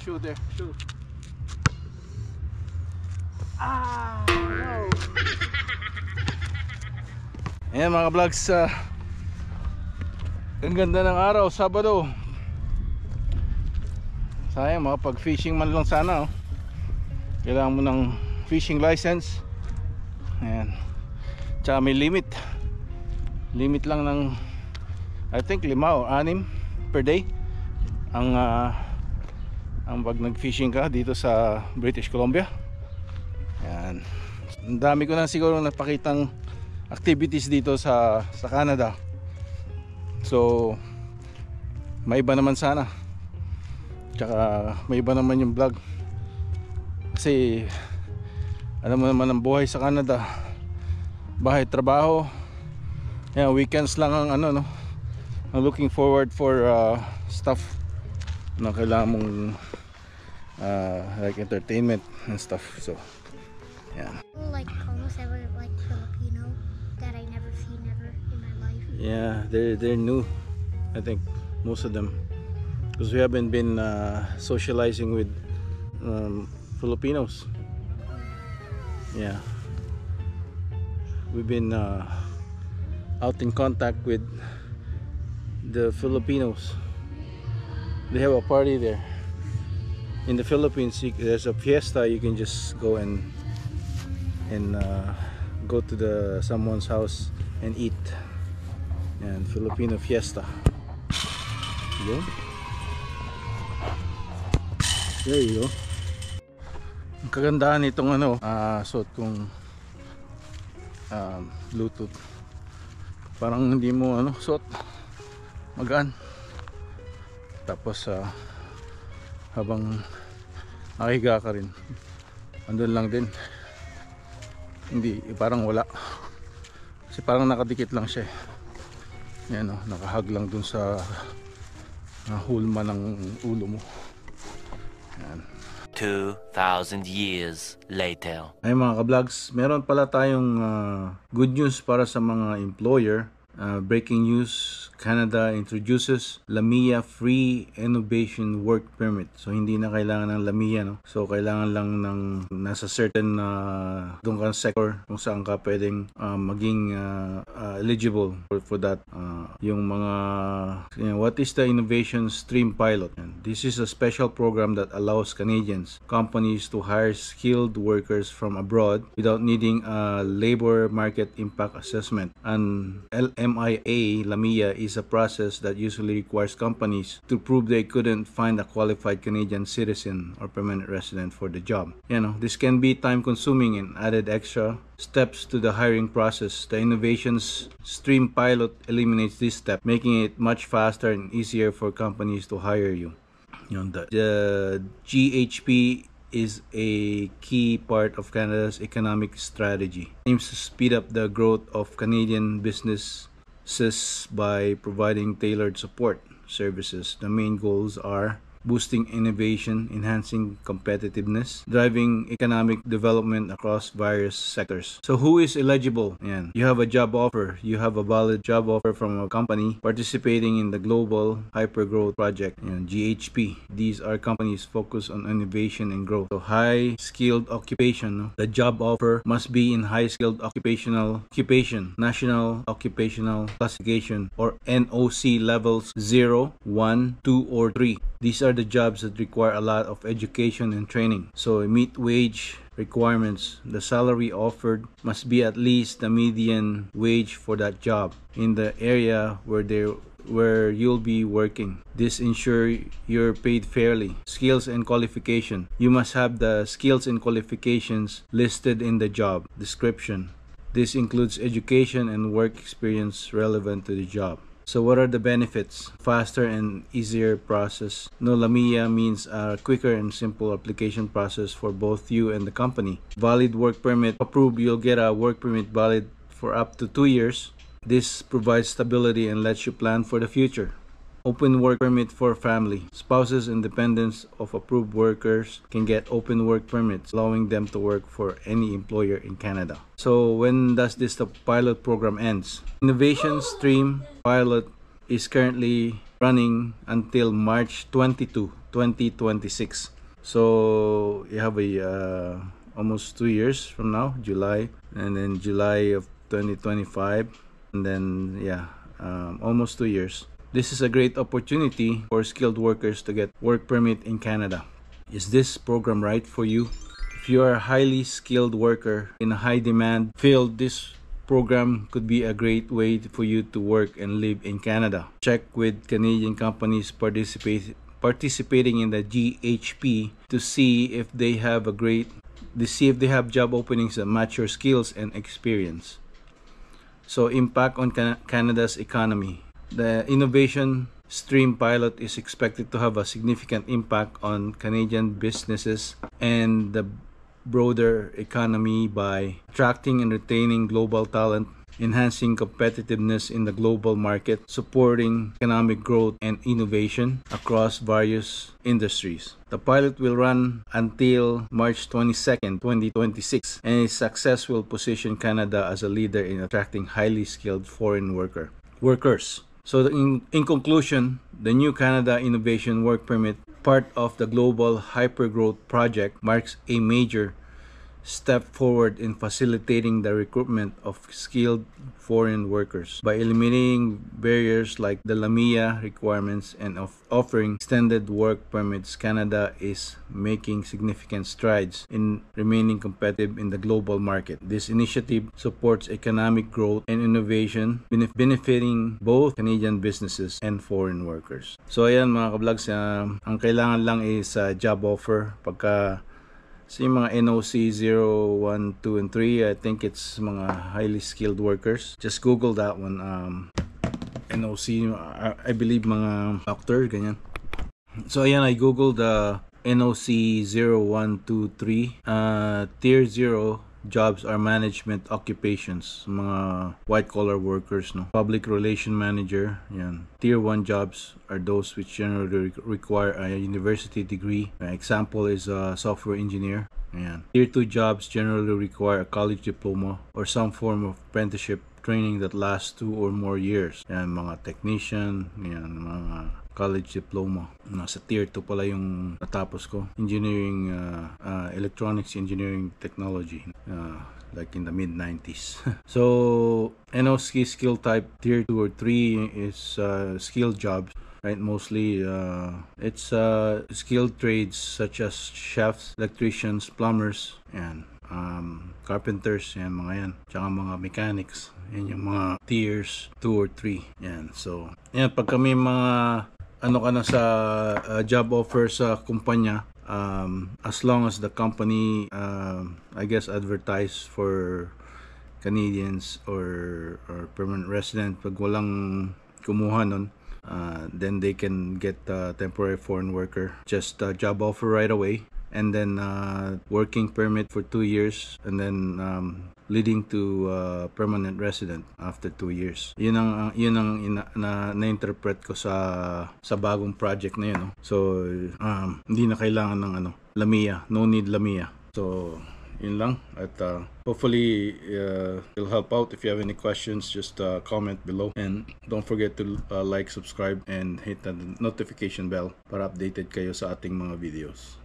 shoot there. Shoot. Ah, no. Ayan mga vlogs, ang ganda ng araw, Sabado. Sayang, makapag fishing man lang sana, oh. Kailangan mo ng fishing license. Ayan. Tsaka may limit. Limit lang ng I think 5 o 6 per day ang pag nag fishing ka dito sa British Columbia. Ayan. Ang dami ko na siguro napakitang activities dito sa Canada. So may iba naman sana. Tsaka may iba naman yung vlog. Kasi alam mo naman ang buhay sa Canada. Bahay, trabaho. Yeah, weekends lang ang ano, no. I'm looking forward for stuff na kailangan mong like entertainment and stuff. So yeah. Like almost ever like Filipino that I never seen ever in my life. Yeah, they're new. I think most of them, because we haven't been socializing with Filipinos. Yeah, we've been out in contact with the Filipinos. They have a party there in the Philippines. There's a fiesta. You can just go and go to someone's house and eat. And Filipino fiesta. Yun. There you go. Ang kagandahan nitong ano, suot kong Bluetooth. Parang hindi mo ano, suot magaan. Tapos habang nakahiga ka rin, andun lang din. Hindi, parang wala. Kasi parang nakadikit lang siya. Yan o, nakahag lang dun sa hulma ng ulo mo. Yan. 2,000 years later. Ay mga ka-vlogs, meron pala tayong good news para sa mga employer. Breaking news, Canada introduces LAMIA Free Innovation Work Permit. So hindi na kailangan ng LAMIA, no? So kailangan lang ng nasa certain doon kang sector kung saan ka pwedeng maging eligible for that. Yung mga what is the Innovation Stream Pilot? And this is a special program that allows Canadians companies to hire skilled workers from abroad without needing a labor market impact assessment. And LAMIA is a process that usually requires companies to prove they couldn't find a qualified Canadian citizen or permanent resident for the job. You know, this can be time consuming and added extra steps to the hiring process. The Innovations Stream Pilot eliminates this step, making it much faster and easier for companies to hire you. You know, the GHP is a key part of Canada's economic strategy. It aims to speed up the growth of Canadian businesses by providing tailored support services. The main goals are boosting innovation, enhancing competitiveness, driving economic development across various sectors. So who is eligible? Yan. You have a job offer. You have a valid job offer from a company participating in the Global Hypergrowth Project, GHP. These are companies focused on innovation and growth. So high-skilled occupation. No? The job offer must be in high-skilled occupation, National Occupational Classification, or NOC levels 0, 1, 2, or 3. These are the jobs that require a lot of education and training. So meet wage requirements. The salary offered must be at least the median wage for that job in the area where you'll be working. This ensures you're paid fairly. Skills and qualification. You must have the skills and qualifications listed in the job description. This includes education and work experience relevant to the job. So what are the benefits? Faster and easier process. No, LAMIA means a quicker and simple application process for both you and the company. Valid work permit. Approved, you'll get a work permit valid for up to 2 years. This provides stability and lets you plan for the future. Open work permit for family. Spouses and dependents of approved workers can get open work permits, allowing them to work for any employer in Canada. So when does the pilot program ends? Innovation Stream Pilot is currently running until March 22, 2026. So you have a almost 2 years from now, July, and then July of 2025, and then almost 2 years. This is a great opportunity for skilled workers to get work permit in Canada. Is this program right for you? If you are a highly skilled worker in a high demand field, this program could be a great way for you to work and live in Canada. Check with Canadian companies participating in the GHP to see if they have job openings that match your skills and experience. So, impact on Canada's economy. The innovation stream pilot is expected to have a significant impact on Canadian businesses and the broader economy by attracting and retaining global talent, enhancing competitiveness in the global market, supporting economic growth and innovation across various industries. The pilot will run until March 22nd, 2026, and its success will position Canada as a leader in attracting highly skilled foreign workers. So in conclusion, the new Canada Innovation Work Permit, part of the Global Hypergrowth Project, marks a major step forward in facilitating the recruitment of skilled foreign workers. By eliminating barriers like the LAMIA requirements and offering extended work permits, Canada is making significant strides in remaining competitive in the global market. This initiative supports economic growth and innovation, benefiting both Canadian businesses and foreign workers. So ayan mga kablogs, ang kailangan lang is job offer. Pagka yung mga NOC 0, 1, 2, and 3, I think it's mga highly skilled workers. Just Google that one. NOC, I believe mga doctor, ganyan. So ayan, I googled the NOC 0, 1, 2, 3. Tier 0 jobs are management occupations, mga white collar workers, no. Public relation manager, yan. Tier 1 jobs are those which generally require a university degree. Example is a software engineer. Yan. Tier 2 jobs generally require a college diploma or some form of apprenticeship training that lasts 2 or more years. Yan, mga technician, yan, mga college diploma. Nasa tier 2 pala yung natapos ko. Engineering, electronics engineering technology. Like in the mid-90s. So, NOC skill type tier 2 or 3 is skilled jobs. Right, mostly it's skilled trades such as chefs, electricians, plumbers, and carpenters, yan, mga yan. Tsaka mga mechanics. Yan yung mga tiers 2 or 3. Yan, so, yan, pag kami mga ano ka na sa job offer sa kumpanya, as long as the company I guess advertise for Canadians or permanent resident, pag walang kumuha nun, then they can get a temporary foreign worker, just a job offer right away, and then working permit for 2 years, and then leading to permanent resident after 2 years. Yun ang na-interpret ko sa bagong project na yun, no? So hindi na kailangan ng LAMIA, no need LAMIA. So yun lang, at hopefully it'll help out. If you have any questions, just comment below, and don't forget to like, subscribe, and hit the notification bell para updated kayo sa ating mga videos.